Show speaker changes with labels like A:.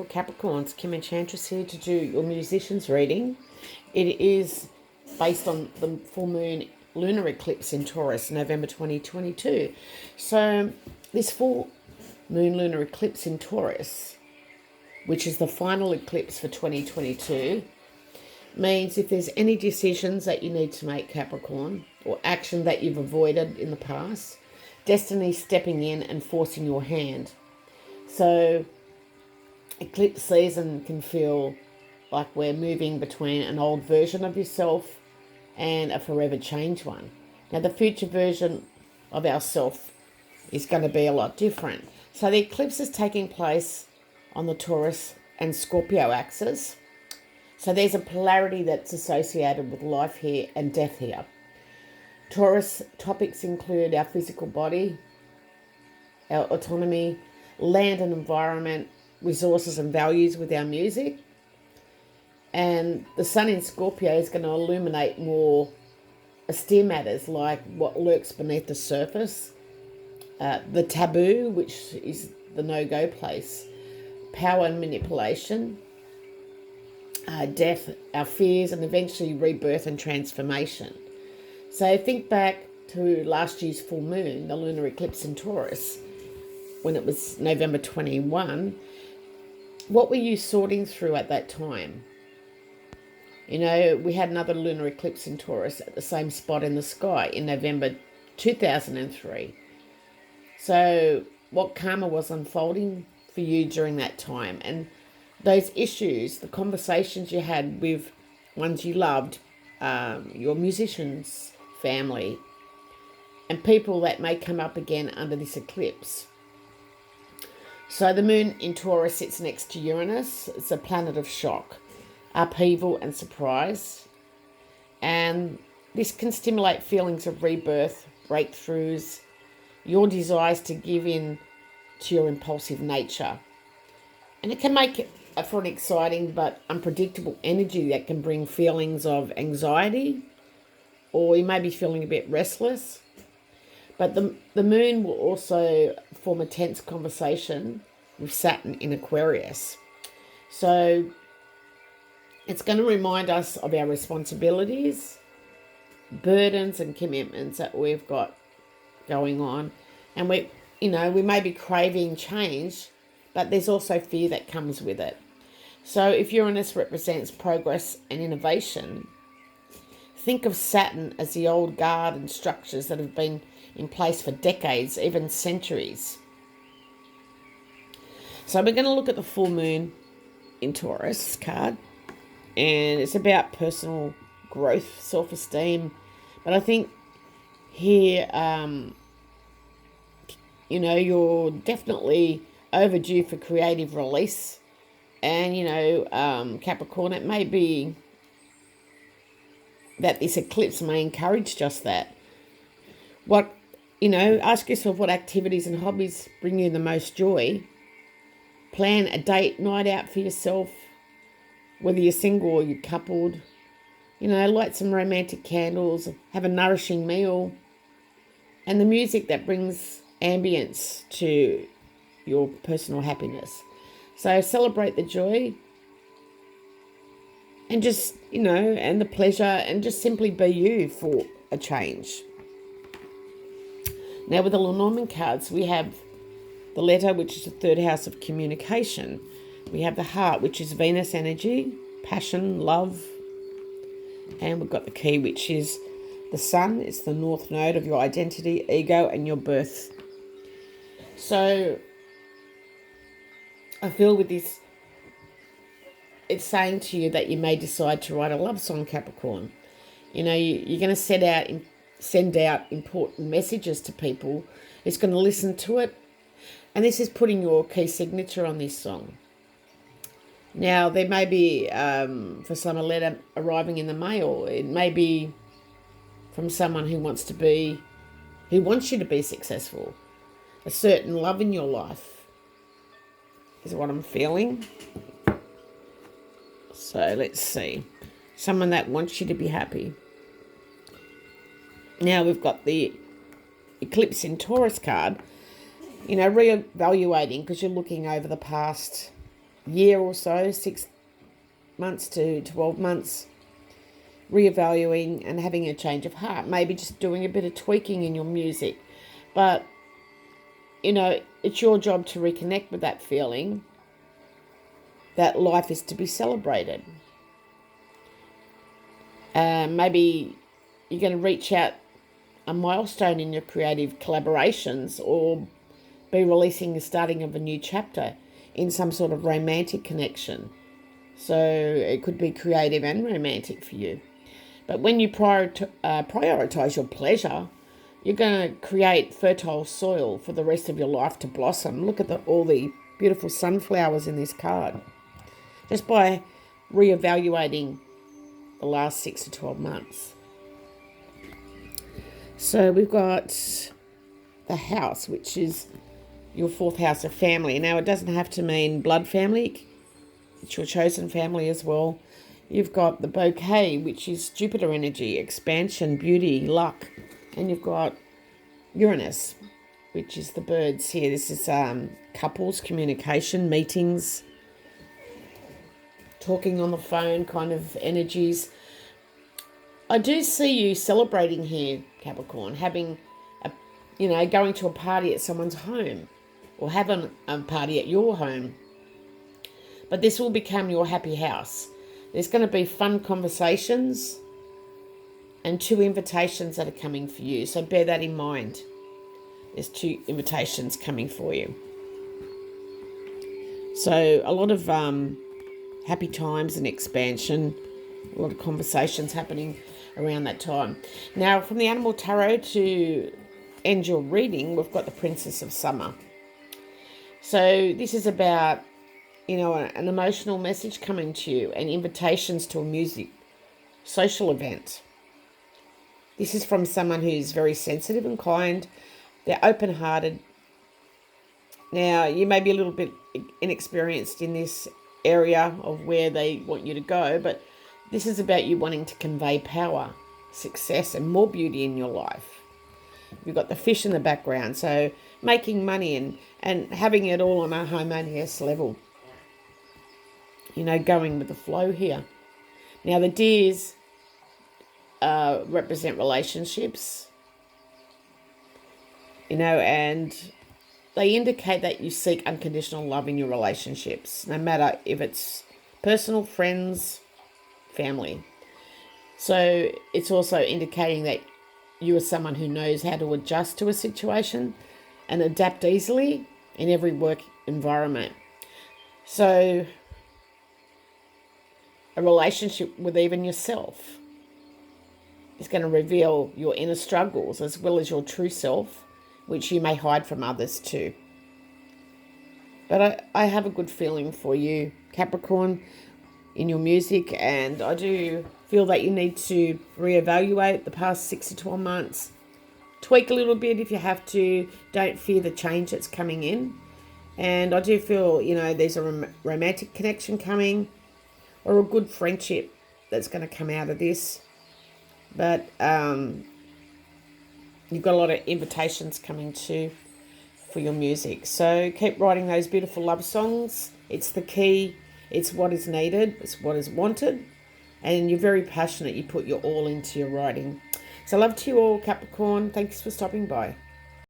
A: beautiful Capricorns. Kim Enchantress here to do your musician's reading. It is based on the full moon lunar eclipse in Taurus, November 2022. So this full moon lunar eclipse in Taurus, which is the final eclipse for 2022, means if there's any decisions that you need to make, Capricorn, or action that you've avoided in the past, destiny stepping in and forcing your hand. So eclipse season can feel like we're moving between an old version of yourself and a forever changed one. Now the future version of ourself is going to be a lot different. So the eclipse is taking place on the Taurus and Scorpio axis. So there's a polarity that's associated with life here and death here. Taurus topics include our physical body, our autonomy, land and environment, resources and values with our music. And the sun in Scorpio is going to illuminate more austere matters like what lurks beneath the surface, the taboo, which is the no-go place, power and manipulation, death, our fears, and eventually rebirth and transformation. So think back to last year's full moon, the lunar eclipse in Taurus, when it was November 21. What were you sorting through at that time? You know, we had another lunar eclipse in Taurus at the same spot in the sky in November 2003. So what karma was unfolding for you during that time, and those issues, the conversations you had with ones you loved, your musicians, family, and people that may come up again under this eclipse. So the moon in Taurus sits next to Uranus. It's a planet of shock, upheaval and surprise. And this can stimulate feelings of rebirth, breakthroughs, your desires to give in to your impulsive nature. And it can make it for an exciting but unpredictable energy that can bring feelings of anxiety, or you may be feeling a bit restless. But the moon will also form a tense conversation with Saturn in Aquarius. So it's going to remind us of our responsibilities, burdens and commitments that we've got going on. And we may be craving change, but there's also fear that comes with it. So if Uranus represents progress and innovation, think of Saturn as the old guard and structures that have been in place for decades, even centuries. So we're going to look at the full moon in Taurus card, and it's about personal growth, self-esteem. But I think here, you're definitely overdue for creative release. And, Capricorn, it may be that this eclipse may encourage just that. Ask yourself what activities and hobbies bring you the most joy. Plan a date night out for yourself, whether you're single or you're coupled. Light some romantic candles, have a nourishing meal, and the music that brings ambience to your personal happiness. So celebrate the joy and just, and the pleasure, and just simply be you for a change. Now with the Lenormand cards, we have the letter, which is the third house of communication. We have the heart, which is Venus energy, passion, love. And we've got the key, which is the sun. It's the north node of your identity, ego, and your birth. So I feel with this, it's saying to you that you may decide to write a love song, Capricorn. You're going to send out important messages to people. It's going to listen to it. And this is putting your key signature on this song. Now, there may be, for some, a letter arriving in the mail. It may be from someone who wants you to be successful. A certain love in your life is what I'm feeling. So let's see. Someone that wants you to be happy. Now we've got the Eclipse in Taurus card. Reevaluating, because you're looking over the past year or so, 6 months to 12 months, reevaluating and having a change of heart, maybe just doing a bit of tweaking in your music. But, it's your job to reconnect with that feeling that life is to be celebrated. Maybe you're going to reach out a milestone in your creative collaborations, or be releasing the starting of a new chapter in some sort of romantic connection. So it could be creative and romantic for you. But when you prioritize your pleasure, you're going to create fertile soil for the rest of your life to blossom. Look at all the beautiful sunflowers in this card. Just by reevaluating the last 6 to 12 months. So we've got the house, which is your 4th house of family. Now, it doesn't have to mean blood family. It's your chosen family as well. You've got the bouquet, which is Jupiter energy, expansion, beauty, luck. And you've got Uranus, which is the birds here. This is couples, communication, meetings, talking on the phone kind of energies. I do see you celebrating here, Capricorn, having going to a party at someone's home, or having a party at your home. But this will become your happy house. There's going to be fun conversations and 2 invitations that are coming for you. So bear that in mind. There's 2 invitations coming for you. So a lot of happy times and expansion, a lot of conversations happening around that time. Now, from the Animal Tarot to end your reading, we've got the Princess of Summer. So this is about, an emotional message coming to you and invitations to a music social event. This is from someone who's very sensitive and kind. They're open-hearted. Now, you may be a little bit inexperienced in this area of where they want you to go, but this is about you wanting to convey power, success, and more beauty in your life. You've got the fish in the background, so making money and having it all on a harmonious level. Going with the flow here. Now, the deers represent relationships, and they indicate that you seek unconditional love in your relationships, no matter if it's personal, friends, family. So it's also indicating that you are someone who knows how to adjust to a situation and adapt easily in every work environment. So a relationship with even yourself is going to reveal your inner struggles as well as your true self, which you may hide from others too. But I have a good feeling for you, Capricorn, in your music, and I do feel that you need to reevaluate the past 6 to 12 months. Tweak a little bit if you have to. Don't fear the change that's coming in. And I do feel, there's a romantic connection coming, or a good friendship that's going to come out of this. But you've got a lot of invitations coming too for your music. So keep writing those beautiful love songs. It's the key. It's what is needed. It's what is wanted. And you're very passionate. You put your all into your writing. So love to you all, Capricorn. Thanks for stopping by.